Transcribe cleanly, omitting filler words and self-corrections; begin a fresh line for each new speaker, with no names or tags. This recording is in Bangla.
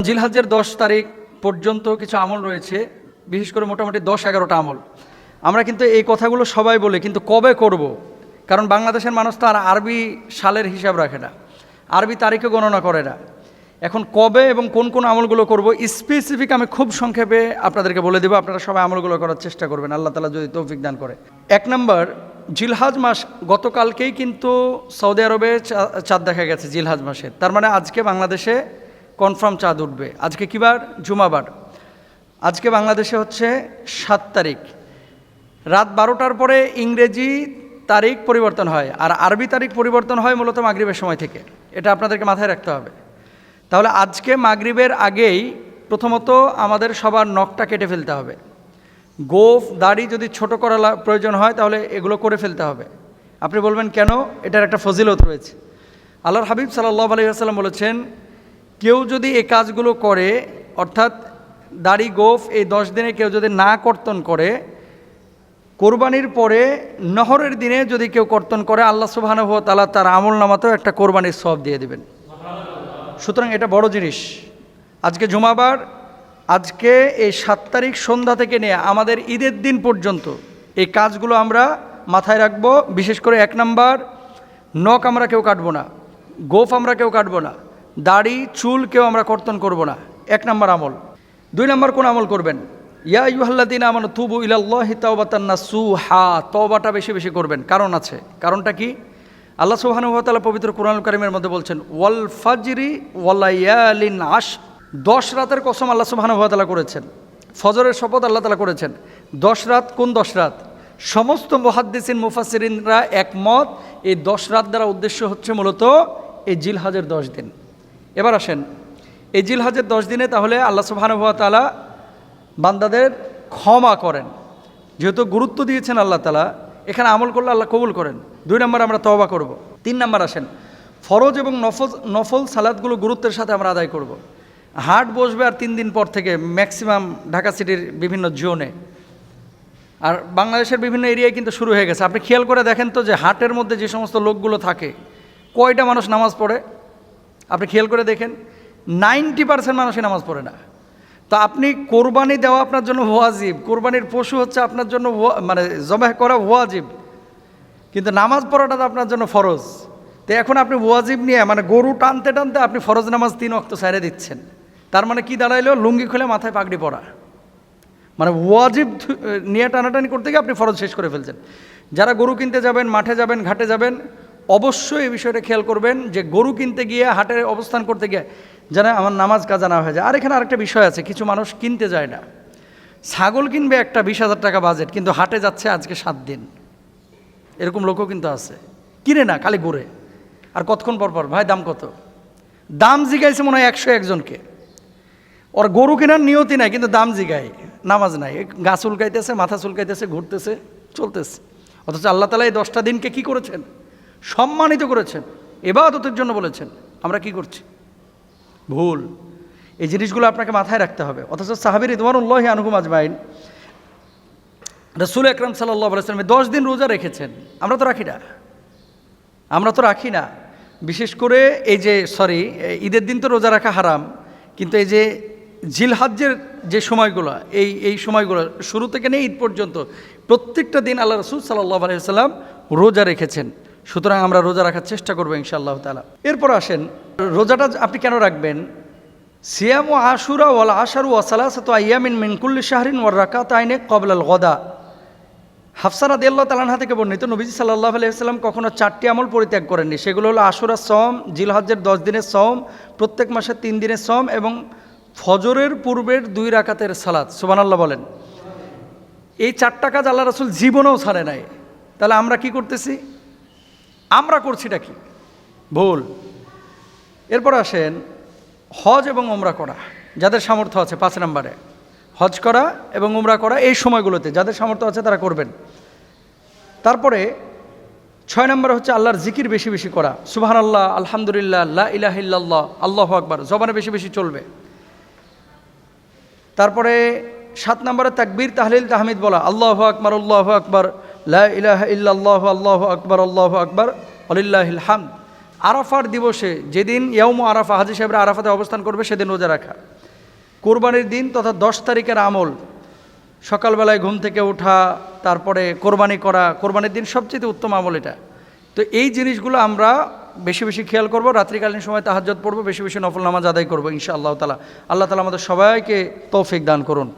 জিলহজ্জের 10 তারিখ পর্যন্ত কিছু আমল রয়েছে, বিশেষ করে মোটামুটি 10-11টা আমল। আমরা কিন্তু এই কথাগুলো সবাই বলি, কিন্তু কবে করব? কারণ বাংলাদেশের মানুষ তো আর আরবি সালের হিসাব রাখে না, আরবি তারিখে গণনা করে না। এখন কবে এবং কোন কোন আমলগুলো করব স্পেসিফিক আমি খুব সংক্ষেপে আপনাদেরকে বলে দেবো। আপনারা সবাই আমলগুলো করার চেষ্টা করবেন, আল্লাহ তাআলা যদি তৌফিক দান করে। 1 নম্বর, জিলহজ মাস গতকালকেই কিন্তু সৌদি আরবে চাঁদ দেখা গেছে জিলহজ মাসের। তার মানে আজকে বাংলাদেশে কনফার্ম চাঁদ উঠবে। আজকে কী বার? জুমাবার। আজকে বাংলাদেশে হচ্ছে 7 তারিখ। রাত 12টার পরে ইংরেজি তারিখ পরিবর্তন হয়, আর আরবি তারিখ পরিবর্তন হয় মূলত মাগরিবের সময় থেকে। এটা আপনাদেরকে মাথায় রাখতে হবে। তাহলে আজকে মাগরিবের আগেই প্রথমত আমাদের সবার নখটা কেটে ফেলতে হবে। গোঁফ দাড়ি যদি ছোট করা প্রয়োজন হয় তাহলে এগুলো করে ফেলতে হবে। আপনি বলবেন কেন? এটার একটা ফজিলত রয়েছে। আল্লাহর হাবিব সাল্লাল্লাহু আলাইহি ওয়াসাল্লাম বলেছেন, কেউ যদি এই কাজগুলো করে, অর্থাৎ দাড়ি গোঁফ এই 10 দিনে কেউ যদি না কর্তন করে, কোরবানির পরে নহরের দিনে যদি কেউ কর্তন করে, আল্লাহ সুবহানাহু ওয়া তাআলা তার আমল নামাতেও একটা কোরবানির সওয়াব দিয়ে দেবেন। সুতরাং এটা বড় জিনিস। আজকে জুমাবার, আজকে এই 7 তারিখ সন্ধ্যা থেকে নিয়ে আমাদের ঈদের দিন পর্যন্ত এই কাজগুলো আমরা মাথায় রাখবো। বিশেষ করে 1 নম্বর, নখ আমরা কেউ কাটবো না, গোঁফ আমরা কেউ কাটবো না, দাড়ি চুল কেউ আমরা কর্তন করব না। 1 নম্বর আমল। 2 নম্বর কোন আমল করবেন? ইয়া আইয়ুহাল্লাযীনা আমানু তুবু ইলাল্লাহি তাওবাতান নাসুহা। তওবাটা বেশি বেশি করবেন। কারণ আছে। কারণটা কি? আল্লাহ সুবহানাহু ওয়া তাআলা পবিত্র কোরআনুল কারীমের মধ্যে বলছেন, ওয়াল ফাজরি ওয়ালায়ালিন আশর। 10 রাতের কসম আল্লাহ সুবহানাহু ওয়া তাআলা করেছেন। ফজরের শপথ আল্লাহ তাআলা করেছেন। 10 রাত। কোন 10 রাত? সমস্ত মুহাদ্দিসিন মুফাসসিরিনরা একমত, এই 10 রাত দ্বারা উদ্দেশ্য হচ্ছে মূলত এই জিলহজের 10 দিন। এবার আসেন, এই জিলহজের 10 দিনে তাহলে আল্লাহ সুবহানাহু ওয়া তাআলা বান্দাদের ক্ষমা করেন। যেহেতু গুরুত্ব দিয়েছেন আল্লাহ তাআলা, এখানে আমল করলে আল্লাহ কবুল করেন। 2 নম্বর, আমরা তওবা করব। 3 নম্বর আসেন, ফরজ এবং নফল সালাতগুলো গুরুত্বের সাথে আমরা আদায় করব। হাট বসবে আর 3 দিন পর থেকে ম্যাক্সিমাম ঢাকা সিটির বিভিন্ন জোনে, আর বাংলাদেশের বিভিন্ন এরিয়ায় কিন্তু শুরু হয়ে গেছে। আপনি খেয়াল করে দেখেন তো যে হাটের মধ্যে যে সমস্ত লোকগুলো থাকে, কয়টা মানুষ নামাজ পড়ে? আপনি খেয়াল করে দেখেন, 90% মানুষই নামাজ পড়ে না। তো আপনি কোরবানি দেওয়া আপনার জন্য ওয়াজিব, কোরবানির পশু হচ্ছে আপনার জন্য মানে জবাহ করা ওয়াজিব, কিন্তু নামাজ পড়াটা তো আপনার জন্য ফরজ। তো এখন আপনি ওয়াজিব নিয়ে মানে গরু টানতে টানতে আপনি ফরজ নামাজ 3 ওয়াক্ত ছেড়ে দিচ্ছেন। তার মানে কি দাঁড়াইলো? লুঙ্গি খুলে মাথায় পাগড়ি পরা, মানে ওয়াজিব নিয়ে টানাটানি করতে গিয়ে আপনি ফরজ শেষ করে ফেলছেন। যারা গরু কিনতে যাবেন, মাঠে যাবেন, ঘাটে যাবেন, অবশ্যই এই বিষয়টা খেয়াল করবেন যে গরু কিনতে গিয়ে, হাটে অবস্থান করতে গিয়ে যেন আমার নামাজ কাজা না হয়ে যায়। আর এখানে আরেকটা বিষয় আছে, কিছু মানুষ কিনতে যায় না। ছাগল কিনবে একটা 20,000 টাকা বাজেট, কিন্তু হাটে যাচ্ছে আজকে 7 দিন। এরকম লোকও কিন্তু আছে, কিনে না, খালি ঘুরে। আর কতক্ষণ পর পর, ভাই দাম কত? দাম জিগাইছে মনে হয় 101 জনকে। ওর গরু কেনার নিয়তি নাই, কিন্তু দাম জিগায়, নামাজ নাই, গা চুলকাইতেছে, মাথা চুলকাইতেছে, ঘুরতেছে, চলতেছে। অথচ আল্লাহ তাআলা এই 10টা দিনকে কি করেছেন? সম্মানিত করেছেন, ইবাদতের জন্য বলেছেন। আমরা কি করছি? ভুল। এই জিনিসগুলো আপনাকে মাথায় রাখতে হবে। অথচ সাহাবী রিদওয়ানুল্লাহি আনহুম আজমাইন, রাসূল আকরাম সাল্লাল্লাহু আলাইহি ওয়াসাল্লাম 10 দিন রোজা রেখেছেন। আমরা তো রাখি না। বিশেষ করে এই যে ঈদের দিন তো রোজা রাখা হারাম, কিন্তু এই যে জিলহজ্জের যে সময়গুলো, এই সময়গুলো শুরু থেকে নিয়ে ঈদ পর্যন্ত প্রত্যেকটা দিন আল্লাহ রাসূল সাল্লাল্লাহু আলাইহি ওয়াসাল্লাম রোজা রেখেছেন। সুতরাং আমরা রোজা রাখার চেষ্টা করবো ইনশাআল্লাহ তাআলা। এরপর আসেন, রোজাটা আপনি কেন রাখবেন? সিয়ামু আশুরা ওয়াল আশারু ওয়া সালাসাতু আইয়ামিন মিন কুল্লি শাহরিন ওয়া রাকাতাইনি ক্বাবলাল গদা। হাফসা রাদিয়াল্লাহু তাআলা আনহা থেকে বর্ণিত, নবীজি সাল্লাল্লাহু আলাইহি ওয়াসাল্লাম কখনো 4টি আমল পরিত্যাগ করেননি। সেগুলো হলো আশুরার সওম, জিলহজ্জের 10 দিনের সওম, প্রত্যেক মাসে 3 দিনের সওম এবং ফজরের পূর্বের 2 রাকাতের সালাত। সুবহানাল্লাহ বলেন। এই 4টা কাজ আল্লাহ রাসূল জীবনেও ছাড়ে নাই। তাহলে আমরা কি করতেছি? আমরা করছিটা কি? ভুল। এরপর আসেন, হজ এবং উমরা করা। যাদের সামর্থ্য আছে 5 নম্বরে হজ করা এবং উমরা করা, এই সময়গুলোতে যাদের সামর্থ্য আছে তারা করবেন। তারপরে 6 নম্বরে হচ্ছে আল্লাহর জিকির বেশি বেশি করা। সুবহানাল্লাহ, আলহামদুলিল্লাহ, লা ইলাহা ইল্লাল্লাহ, আল্লাহু আকবার, জবানে বেশি বেশি চলবে। তারপরে 7 নম্বরে তাকবীর, তাহলিল, তাহমিদ বলা। আল্লাহু আকবার, লা ইলাহা ইল্লাল্লাহ, আল্লাহু আকবার, ওয়ালিল্লাহিল হামদ। আরাফার দিবসে, যেদিন ইয়াউমু আরাফা, হাজী সাহেবরা আরাফাতে অবস্থান করবে, সেদিন রোজা রাখা। কোরবানির দিন তথা 10 তারিখের আমল, সকালবেলায় ঘুম থেকে ওঠা, তারপরে কোরবানি করা, কোরবানির দিন সবচেয়ে উত্তম আমল এটা। তো এই জিনিসগুলো আমরা বেশি বেশি খেয়াল করব, রাত্রিকালীন সময় তাহাজ্জুদ পড়ব, বেশি বেশি নফল নামাজ আদায় করবো ইনশাআল্লাহ তাআলা। আল্লাহ তাআলা আমাদের সবাইকে তৌফিক দান করুন।